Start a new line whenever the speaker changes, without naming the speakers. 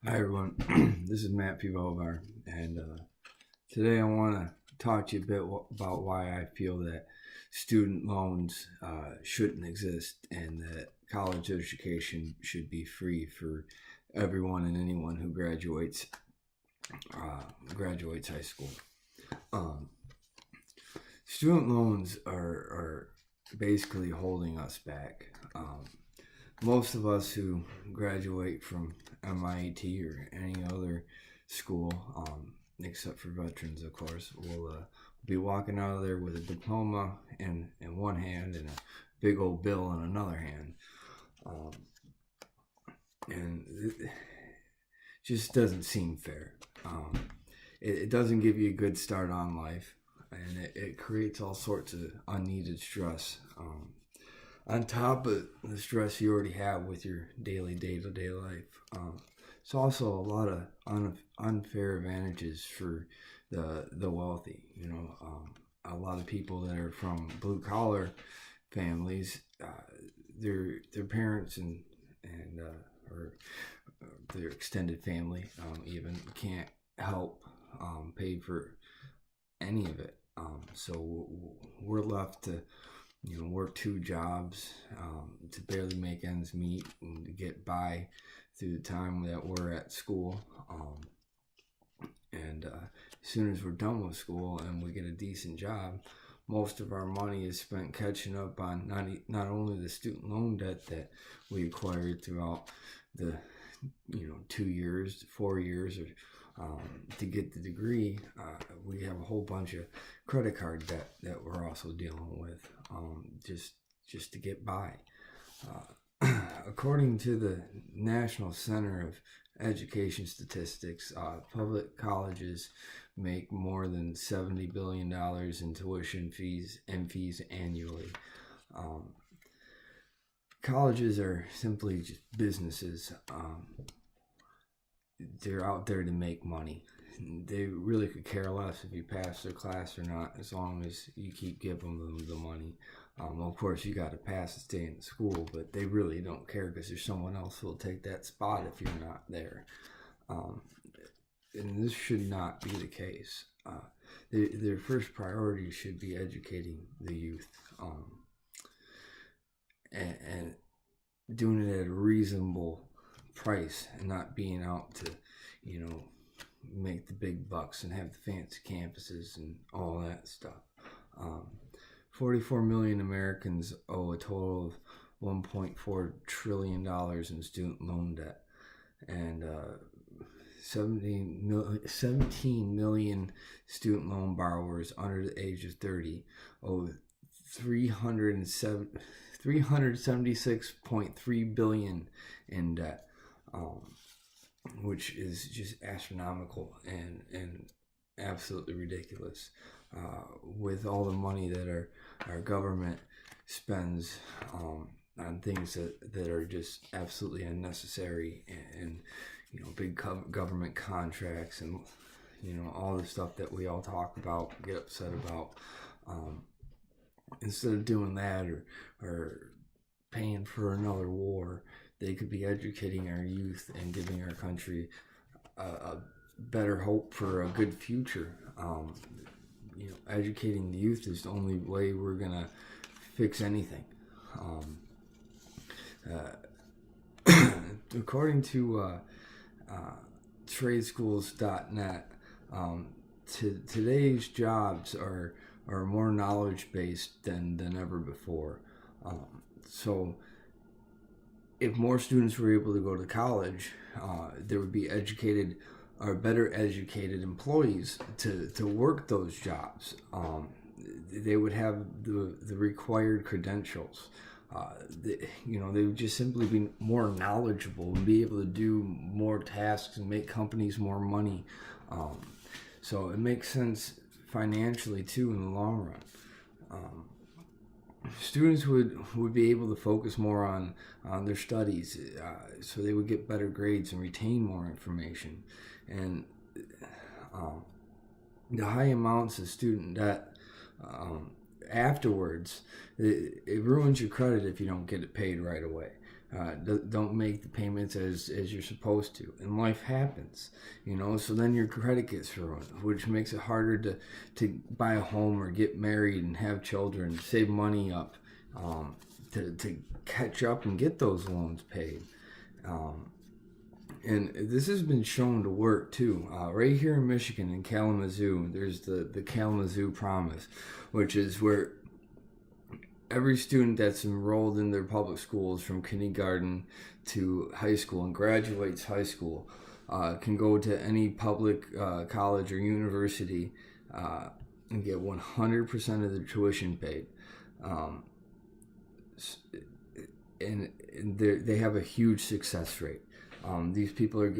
Hi everyone, this is Matt Pivovar, and today I want to talk to you a bit about why I feel that student loans shouldn't exist and that college education should be free for everyone and anyone who graduates high school. Um, Student loans are basically holding us back. Most of us who graduate from MIT or any other school, except for veterans, of course, will be walking out of there with a diploma in one hand and a big old bill in another hand. Um, and it just doesn't seem fair. It doesn't give you a good start on life, and it creates all sorts of unneeded stress. On top of the stress you already have with your daily day-to-day life, it's also a lot of unfair advantages for the wealthy. A lot of people that are from blue collar families, their parents or their extended family even can't help pay for any of it. So we're left to work two jobs to barely make ends meet and to get by through the time that we're at school. And as soon as we're done with school and we get a decent job, most of our money is spent catching up on not only the student loan debt that we acquired throughout the 2 years, 4 years, or to get the degree. We have a whole bunch of credit card debt that we're also dealing with, just to get by. According to the National Center of Education Statistics, public colleges make more than $70 billion in tuition fees annually. Colleges are simply just businesses. They're out there to make money. They really could care less if you pass their class or not, as long as you keep giving them the money. Of course, you got to pass to stay in school, but they really don't care because there's someone else who will take that spot if you're not there. And this should not be the case. Their first priority should be educating the youth, and doing it at a reasonable price and not being out to, make the big bucks and have the fancy campuses and all that stuff. 44 million Americans owe a total of $1.4 trillion in student loan debt, and 17 million student loan borrowers under the age of 30 owe 376.3 billion in debt, which is just astronomical and absolutely ridiculous. With all the money that our government spends on things that are just absolutely unnecessary, and big government contracts, and all the stuff that we all talk about, get upset about. Instead of doing that or paying for another war, they could be educating our youth and giving our country a better hope for a good future. Educating the youth is the only way we're gonna fix anything. According to TradeSchools.net, today's jobs are more knowledge based than ever before. So if more students were able to go to college, there would be educated or better educated employees to work those jobs. They would have the required credentials. They would just simply be more knowledgeable and be able to do more tasks and make companies more money. So it makes sense financially too in the long run. Students would be able to focus more on their studies, so they would get better grades and retain more information. And the high amounts of student debt afterwards, it ruins your credit if you don't get it paid right away. don't make the payments as you're supposed to, and life happens, so then your credit gets ruined, which makes it harder to buy a home or get married and have children, save money up, to catch up and get those loans paid. And this has been shown to work too. Right here in Michigan, in Kalamazoo, there's the Kalamazoo Promise, which is where every student that's enrolled in their public schools from kindergarten to high school and graduates high school can go to any public college or university and get 100% of their tuition paid. And they have a huge success rate. These people are